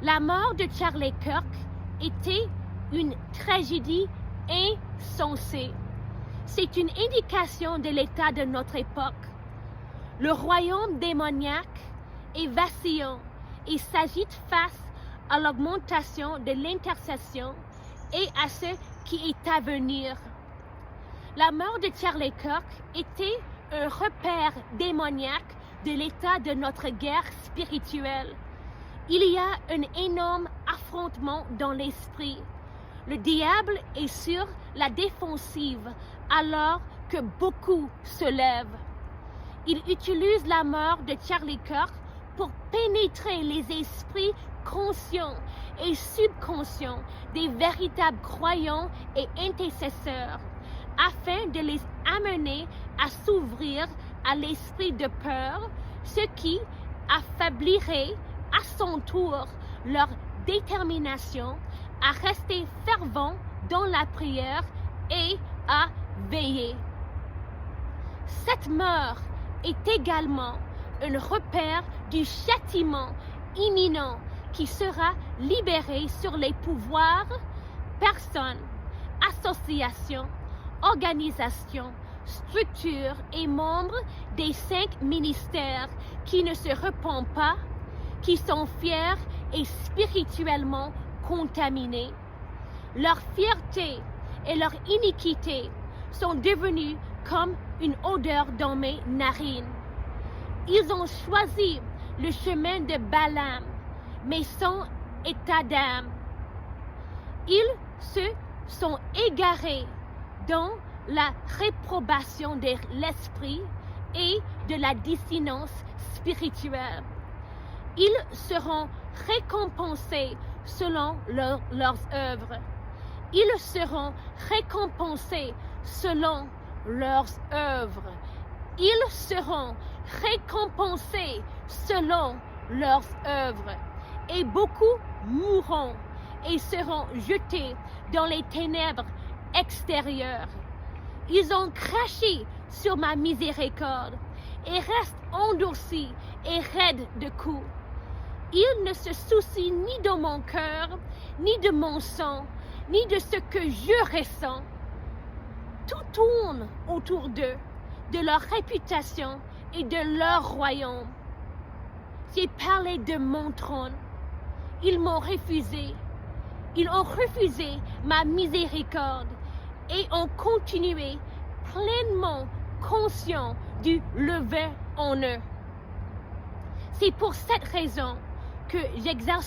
La mort de Charlie Kirk était une tragédie insensée. C'est une indication de l'état de notre époque. Le royaume démoniaque est vacillant et s'agite face à l'augmentation de l'intercession et à ce qui est à venir. La mort de Charlie Kirk était un repère démoniaque de l'état de notre guerre spirituelle. Il y a un énorme affrontement dans l'esprit. Le diable est sur la défensive alors que beaucoup se lèvent. Il utilise la mort de Charlie Kirk pour pénétrer les esprits conscients et subconscients des véritables croyants et intercesseurs, afin de les amener à s'ouvrir à l'esprit de peur, ce qui affaiblirait à son tour leur détermination à rester fervents dans la prière et à veiller. Cette mort est également un repère du châtiment imminent qui sera libéré sur les pouvoirs, personnes, associations, organisations, structures et membres des 5 ministères qui ne se repentent pas, qui sont fiers et spirituellement contaminés. Leur fierté et leur iniquité sont devenus comme une odeur dans mes narines. Ils ont choisi le chemin de Balaam, mais sans état d'âme. Ils se sont égarés dans la réprobation de l'esprit et de la dissonance spirituelle. Ils seront récompensés selon leurs œuvres. Ils seront récompensés selon leurs œuvres. Ils seront récompensés selon leurs œuvres. Et beaucoup mourront et seront jetés dans les ténèbres extérieures. Ils ont craché sur ma miséricorde et restent endurcis et raides de coups. Ils ne se soucient ni de mon cœur, ni de mon sang, ni de ce que je ressens. Tout tourne autour d'eux, de leur réputation et de leur royaume. J'ai parlé de mon trône. Ils m'ont refusé. Ils ont refusé ma miséricorde et ont continué pleinement conscients du levain en eux. C'est pour cette raison que j'exerce